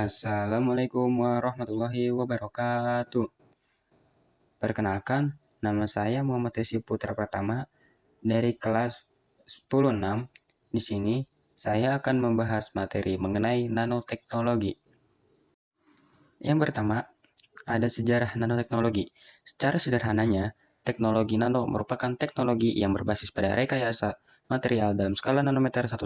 Assalamualaikum warahmatullahi wabarakatuh. Perkenalkan, nama saya Muhammad Rizky Putra Pratama dari kelas 10-6. Di sini saya akan membahas materi mengenai nanoteknologi. Yang pertama, ada sejarah nanoteknologi. Secara sederhananya, teknologi nano merupakan teknologi yang berbasis pada rekayasa material dalam skala nanometer 10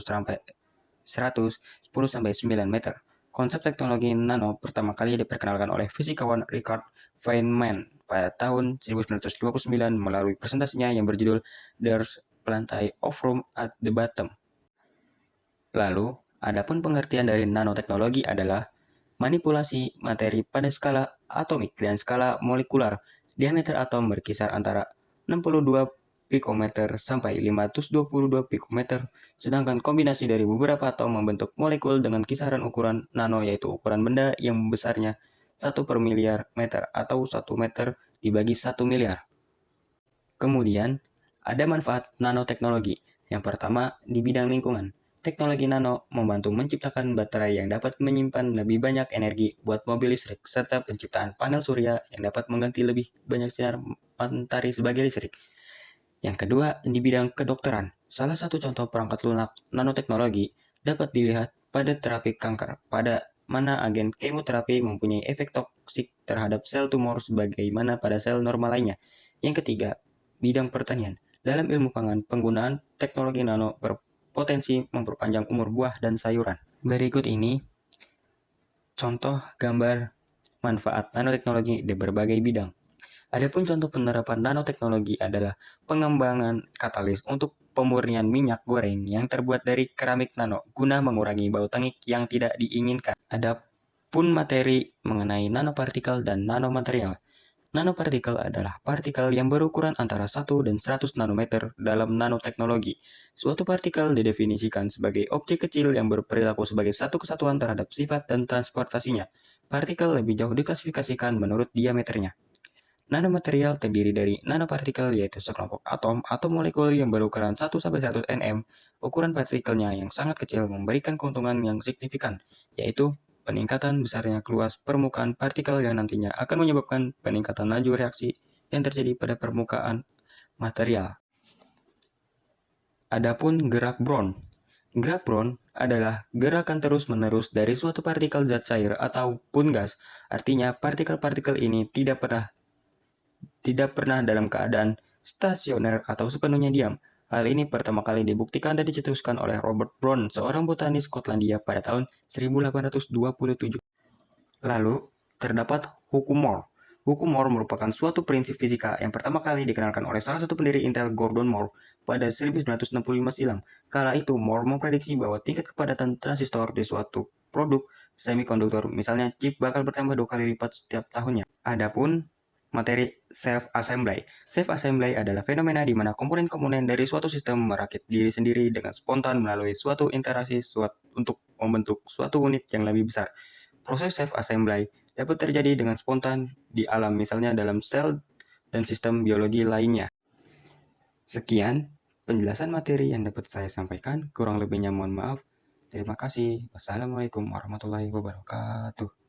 sampai 9 meter. Konsep teknologi nano pertama kali diperkenalkan oleh fisikawan Richard Feynman pada tahun 1929 melalui presentasinya yang berjudul There's Plenty of Room at the Bottom. Lalu, adapun pengertian dari nanoteknologi adalah manipulasi materi pada skala atomik dan skala molekular. Diameter atom berkisar antara 62 pikometer sampai 522 pikometer, sedangkan kombinasi dari beberapa atom membentuk molekul dengan kisaran ukuran nano, yaitu ukuran benda yang besarnya 1/miliar meter atau 1 meter dibagi 1 miliar. Kemudian, ada manfaat nanoteknologi. Yang pertama, di bidang lingkungan. Teknologi nano membantu menciptakan baterai yang dapat menyimpan lebih banyak energi buat mobil listrik, serta penciptaan panel surya yang dapat mengganti lebih banyak sinar matahari sebagai listrik. Yang kedua, di bidang kedokteran. Salah satu contoh perangkat lunak nanoteknologi dapat dilihat pada terapi kanker, pada mana agen kemoterapi mempunyai efek toksik terhadap sel tumor sebagaimana pada sel normal lainnya. Yang ketiga, bidang pertanian. Dalam ilmu pangan, penggunaan teknologi nano berpotensi memperpanjang umur buah dan sayuran. Berikut ini contoh gambar manfaat nanoteknologi di berbagai bidang. Adapun contoh penerapan nanoteknologi adalah pengembangan katalis untuk pemurnian minyak goreng yang terbuat dari keramik nano guna mengurangi bau tengik yang tidak diinginkan. Adapun materi mengenai nanopartikel dan nanomaterial. Nanopartikel adalah partikel yang berukuran antara 1 dan 100 nanometer dalam nanoteknologi. Suatu partikel didefinisikan sebagai objek kecil yang berperilaku sebagai satu kesatuan terhadap sifat dan transportasinya. Partikel lebih jauh diklasifikasikan menurut diameternya. Nanomaterial terdiri dari nanopartikel, yaitu sekelompok atom atau molekul yang berukuran 1-100 nm. Ukuran partikelnya yang sangat kecil memberikan keuntungan yang signifikan, yaitu peningkatan besarnya luas permukaan partikel yang nantinya akan menyebabkan peningkatan laju reaksi yang terjadi pada permukaan material. Adapun gerak Brown. Gerak Brown adalah gerakan terus-menerus dari suatu partikel zat cair ataupun gas. Artinya, partikel-partikel ini tidak pernah dalam keadaan stasioner atau sepenuhnya diam. Hal ini pertama kali dibuktikan dan dicetuskan oleh Robert Brown, seorang botanis Skotlandia pada tahun 1827. Lalu, terdapat hukum Moore. Hukum Moore merupakan suatu prinsip fisika yang pertama kali dikenalkan oleh salah satu pendiri Intel, Gordon Moore, pada 1965 silam. Kala itu, Moore memprediksi bahwa tingkat kepadatan transistor di suatu produk semikonduktor, misalnya chip, bakal bertambah 2 kali lipat setiap tahunnya. Adapun materi self-assembly. Self-assembly adalah fenomena di mana komponen-komponen dari suatu sistem merakit diri sendiri dengan spontan melalui suatu interaksi untuk membentuk suatu unit yang lebih besar. Proses self-assembly dapat terjadi dengan spontan di alam, misalnya dalam sel dan sistem biologi lainnya. Sekian penjelasan materi yang dapat saya sampaikan, kurang lebihnya mohon maaf. Terima kasih. Wassalamualaikum warahmatullahi wabarakatuh.